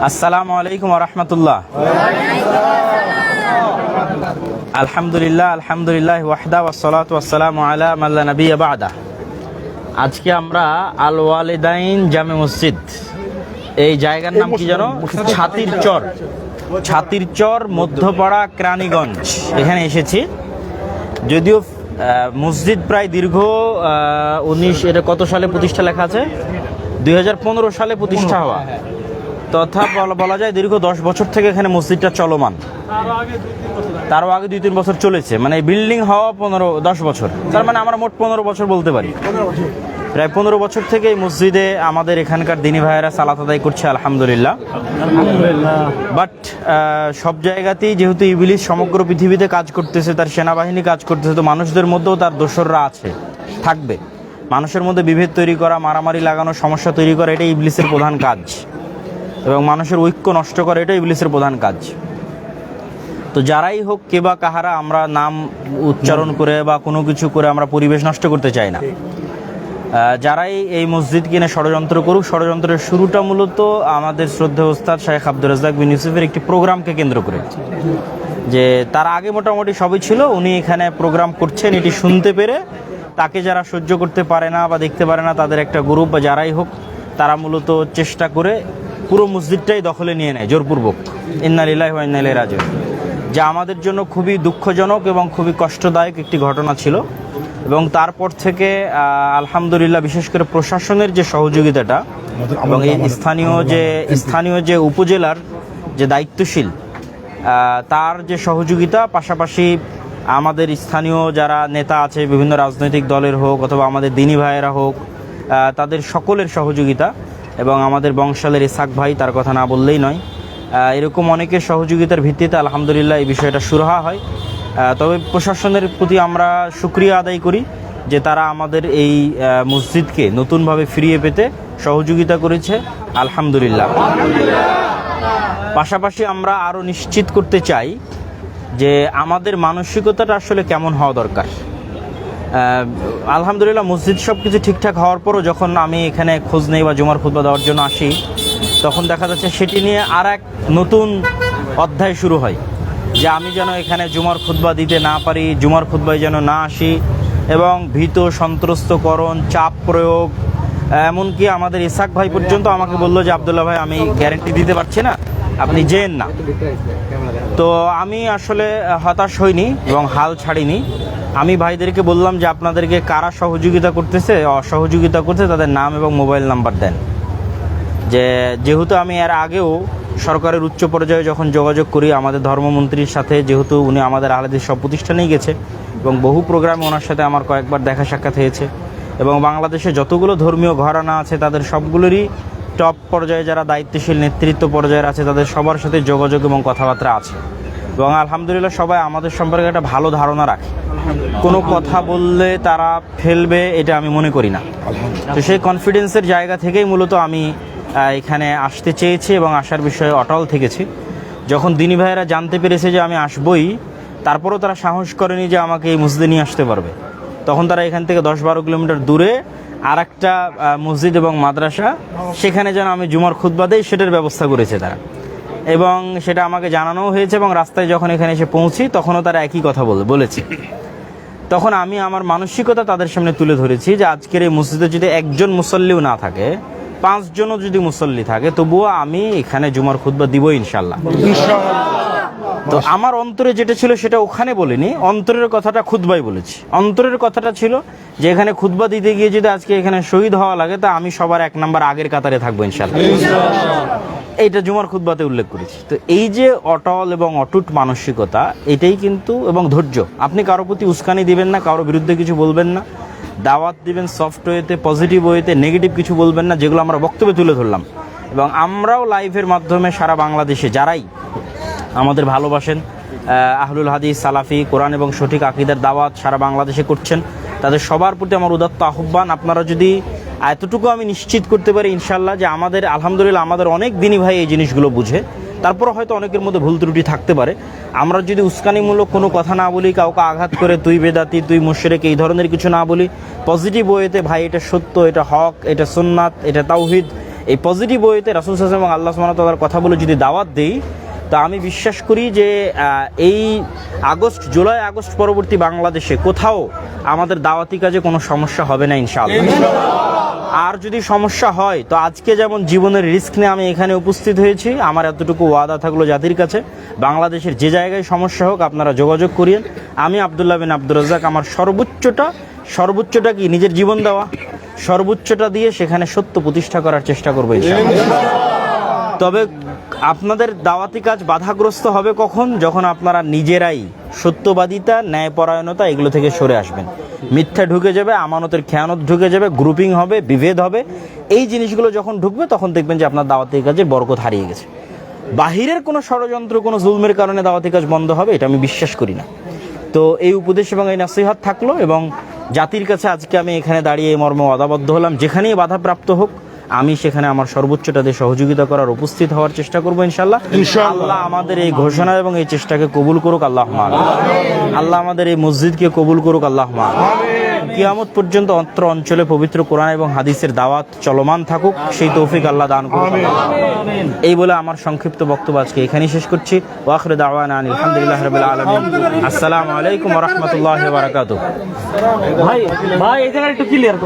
আসসালামু আলাইকুম ওয়া রাহমাতুল্লাহ। আলহামদুলিল্লাহ আলহামদুলিল্লাহ ওয়াহদা ওয়াসসালাতু ওয়াসসালামু আলা মান লা নাবিয়্যা বা'দা। আজকে আমরা আল ওয়ালিদাইন জামে মসজিদ, এই জায়গার নাম কি জানো? ছাতির চর মধ্যপাড়া কেরানীগঞ্জ, এখানে এসেছি। যদিও মসজিদ প্রায় দীর্ঘ 19 এটা কত সালে প্রতিষ্ঠা লেখা আছে? 2015 সালে প্রতিষ্ঠা হওয়া, তথা বলা যায় দীর্ঘ 10 বছর থেকে এখানে মসজিদটা চলমান। তারও আগে 2-3 বছর চলেছে, মানে বিল্ডিং হওয়া 10 বছর, তার মানে আমরা মোট 15 বছর বলতে পারি। প্রায় 15 বছর থেকে এই মসজিদে আমাদের এখানকার দিনী ভাইয়েরা সালাত আদায় করছে, আলহামদুলিল্লাহ। বাট সব জায়গাতেই যেহেতু ইবলিস সমগ্র পৃথিবীতে কাজ করতেছে, তার সেনাবাহিনী কাজ করতেছে, তো মানুষদের মধ্যেও তার দোসররা আছে, থাকবে। মানুষের মধ্যে বিভেদ তৈরি করা, মারামারি লাগানো, সমস্যা তৈরি করা, এটাই ইবলিসের প্রধান কাজ, এবং মানুষের ঐক্য নষ্ট করা এটাই ইবলিসের প্রধান কাজ। তো যারাই হোক, কে বা কাহারা, আমরা নাম উচ্চারণ করে বা কোনো কিছু করে আমরা পরিবেশ নষ্ট করতে চাই না। যারাই এই মসজিদ কিনে ষড়যন্ত্র করুক, ষড়যন্ত্রের শুরুটা মূলত আমাদের শ্রদ্ধেয় ওস্তাদ শেখ আব্দুর রাজ্জাক বিন ইউসুফের একটি প্রোগ্রামকে কেন্দ্র করে। যে তার আগে মোটামুটি সবই ছিল, উনি এখানে প্রোগ্রাম করছেন, এটি শুনতে পেরে তাকে যারা সহ্য করতে পারে না বা দেখতে পারে না, তাদের একটা গ্রুপ বা যারাই হোক, তারা মূলত চেষ্টা করে পুরো মসজিদটাই দখলে নিয়ে নেয় জোরপূর্বক। ইন্না লিল্লাহি ওয়া ইন্না ইলাইহি রাজিউন। যা আমাদের জন্য খুবই দুঃখজনক এবং খুবই কষ্টদায়ক একটি ঘটনা ছিল। এবং তারপর থেকে আলহামদুলিল্লাহ, বিশেষ করে প্রশাসনের যে সহযোগিতাটা এবং এই স্থানীয় যে উপজেলার যে দায়িত্বশীল, তার যে সহযোগিতা, পাশাপাশি আমাদের স্থানীয় যারা নেতা আছে, বিভিন্ন রাজনৈতিক দলের হোক অথবা আমাদের দিনী ভাইয়েরা হোক, তাদের সকলের সহযোগিতা, এবং আমাদের বংশালের ইসাক ভাই, তার কথা না বললেই নয়, এরকম অনেকের সহযোগিতার ভিত্তিতে আলহামদুলিল্লাহ এই বিষয়টা সুরাহা হয়। তবে প্রশাসনের প্রতি আমরা শুকরিয়া আদায় করি যে তারা আমাদের এই মসজিদকে নতুনভাবে ফিরিয়ে পেতে সহযোগিতা করেছে, আলহামদুলিল্লাহ। পাশাপাশি আমরা আরও নিশ্চিত করতে চাই যে আমাদের মানসিকতাটা আসলে কেমন হওয়া দরকার। আলহামদুলিল্লাহ, মসজিদ সব কিছু ঠিকঠাক হওয়ার পরও যখন আমি এখানে খোঁজ নেই বা জুমার খুতবা দেওয়ার জন্য আসি, তখন দেখা যাচ্ছে সেটি নিয়ে আর এক নতুন অধ্যায় শুরু হয়, যে আমি যেন এখানে জুমার খুতবা দিতে না পারি, জুমার খুতবায় যেন না আসি, এবং ভীত সন্ত্রস্তকরণ, চাপ প্রয়োগ, এমনকি আমাদের ইসাক ভাই পর্যন্ত আমাকে বললো যে আব্দুল্লাহ ভাই, আমি গ্যারেন্টি দিতে পারছি না, আপনি যেন না। তো আমি আসলে হতাশ হইনি এবং হাল ছাড়িনি। আমি ভাইদেরকে বললাম যে আপনাদেরকে কারা সহযোগিতা করতেছে, অসহযোগিতা করছে, তাদের নাম এবং মোবাইল নাম্বার দেন। যেহেতু আমি এর আগেও সরকারের উচ্চ পর্যায়ে যখন যোগাযোগ করি আমাদের ধর্মমন্ত্রীর সাথে, যেহেতু উনি আমাদের আহলেদিস সব প্রতিষ্ঠানেই গেছে এবং বহু প্রোগ্রামে ওনার সাথে আমার কয়েকবার দেখা সাক্ষাৎ হয়েছে, এবং বাংলাদেশে যতগুলো ধর্মীয় ঘরানা আছে তাদের সবগুলোরই টপ পর্যায়ে যারা দায়িত্বশীল নেতৃত্ব পর্যায়ের আছে, তাদের সবার সাথে যোগাযোগ এবং কথাবার্তা আছে, এবং আলহামদুলিল্লাহ সবাই আমাদের সম্পর্কে একটা ভালো ধারণা রাখে। কোনো কথা বললে তারা ফেলবে এটা আমি মনে করি না। তো সেই কনফিডেন্সের জায়গা থেকেই মূলত আমি এখানে আসতে চেয়েছি এবং আসার বিষয়ে অটল থেকেছি। যখন দিনী ভাইয়েরা জানতে পেরেছে যে আমি আসবই, তারপরেও তারা সাহস করেনি যে আমাকে এই মসজিদে নিয়ে আসতে পারবে। তখন তারা এখান থেকে 10-12 কিলোমিটার দূরে আর একটা মসজিদ এবং মাদ্রাসা, সেখানে যেন আমি জুমার খুতবা দেই সেটার ব্যবস্থা করেছে তারা, এবং সেটা আমাকে জানানোও হয়েছে। এবং রাস্তায় যখন এখানে এসে পৌঁছি তখনও তারা একই কথা বলেছে। তখন আমি আমার মানসিকতা তাদের সামনে তুলে ধরেছি যে আজকের এই মসজিদে যদি একজন মুসল্লিও না থাকে, 5 জনও যদি মুসল্লি থাকে, তবুও আমি এখানে জুমার খুতবা দিব ইনশাল্লাহ। তো আমার অন্তরে যেটা ছিল সেটা ওখানে বলিনি, অন্তরের কথাটা খুতবাই বলেছি। অন্তরের কথাটা ছিল যে এখানে খুতবা দিতে গিয়ে যদি আজকে এখানে শহীদ হওয়া লাগে, তা আমি সবার 1 নাম্বার আগের কাতারে থাকবো ইনশাল্লাহ। এইটা জুমার খুতবাতে উল্লেখ করেছি। তো এই যে অটল এবং অটুট মানসিকতা, এটাই কিন্তু, এবং ধৈর্য, আপনি কারো প্রতি উস্কানি দিবেন না, কারোর বিরুদ্ধে কিছু বলবেন না, দাওয়াত দিবেন সফট ওয়েতে, পজিটিভ ওয়েতে, নেগেটিভ কিছু বলবেন না, যেগুলো আমরা বক্তব্যে তুলে ধরলাম। এবং আমরাও লাইভের মাধ্যমে সারা বাংলাদেশে যারাই আমাদের ভালোবাসেন, আহলুল হাদিস, সালাফি, কোরআন এবং সঠিক আকীদার দাওয়াত সারা বাংলাদেশে করছেন, তাদের সবার প্রতি আমার উদাত্ত আহ্বান, আপনারা যদি এতটুকু আমি নিশ্চিত করতে পারি ইনশাল্লাহ যে আমাদের আলহামদুলিল্লাহ আমাদের অনেক দিনী ভাই এই জিনিসগুলো বুঝে, তারপরে হয়তো অনেকের মধ্যে ভুল ত্রুটি থাকতে পারে। আমরা যদি উস্কানিমূলক কোনো কথা না বলি, কাউকে আঘাত করে তুই বেদাতি, তুই মুশরিক, এই ধরনের কিছু না বলি, পজিটিভ ওয়েতে ভাই এটা সত্য, এটা হক, এটা সুন্নাত, এটা তাওহীদ, এই পজিটিভ ওয়েতে রাসূল সাল্লাল্লাহু আলাইহি ওয়াসাল্লাম এবং আল্লাহ সুবহানাহু ওয়া তাআলার কথা বলে যদি দাওয়াত দেই, তা আমি বিশ্বাস করি যে এই জুলাই আগস্ট পরবর্তী বাংলাদেশে কোথাও আমাদের দাওয়াতি কাজে কোনো সমস্যা হবে না ইনশাআল্লাহ। আর যদি সমস্যা হয় তো আজকে যেমন জীবনের রিস্ক নিয়ে আমি এখানে উপস্থিত হয়েছি, আমার এতটুকু ওয়াদা থাকলো জাতির কাছে, বাংলাদেশের যে জায়গায় সমস্যা হোক আপনারা যোগাযোগ করিয়েন। আমি আব্দুল্লাহ বিন আব্দুর রাজ্জাক আমার সর্বোচ্চটা কি নিজের জীবন দেওয়া, সর্বোচ্চটা দিয়ে সেখানে সত্য প্রতিষ্ঠা করার চেষ্টা করবো ইনশাআল্লাহ। তবে আপনাদের দাওয়াতি কাজ বাধাগ্রস্ত হবে কখন? যখন আপনারা নিজেরাই সত্যবাদিতা, ন্যায়পরায়ণতা এগুলো থেকে সরে আসবেন। মিথ্যা ঢুকে যাবে, আমানতের খেয়ানত ঢুকে যাবে, গ্রুপিং হবে, বিভেদ হবে। এই জিনিসগুলো যখন ঢুকবে তখন দেখবেন যে আপনার দাওয়াতি কাজের বরকত হারিয়ে গেছে। বাহিরের কোনো ষড়যন্ত্র, কোনো জুলমের কারণে দাওয়াতি কাজ বন্ধ হবে এটা আমি বিশ্বাস করি না। তো এই উপদেশ এবং এই নসিহত থাকলো, এবং জাতির কাছে আজকে আমি এখানে দাঁড়িয়ে এই মর্মে ওয়াদাবদ্ধ হলাম, যেখানেই বাধাপ্রাপ্ত হোক আমি সেখানে আমার সর্বোচ্চটা দিয়ে সহযোগিতা করার, উপস্থিত হওয়ার চেষ্টা করবো ইনশাআল্লাহ। আল্লাহ আমাদের এই ঘোষণা এবং এই চেষ্টাকে কবুল করুক, আল্লাহুম্মা আমিন। আল্লাহ আমাদের এই মসজিদকে কবুল করুক, আল্লাহুম্মা আমিন। কিয়ামত পর্যন্ত অত্র অঞ্চলে পবিত্র কোরআন এবং হাদিসের দাওয়াত চলমান থাকুক, সেই তৌফিক আল্লাহ দান করুন। এই বলে আমার সংক্ষিপ্ত বক্তব্য আজকে এখানেই শেষ করছি। ওয়া আখিরু দাওয়ানা আলহামদুলিল্লাহি রাব্বিল আলামিন। আসসালামু আলাইকুম ওয়া রাহমাতুল্লাহি ওয়া বারাকাতুহু। ভাই এই জায়গাটা একটু ক্লিয়ার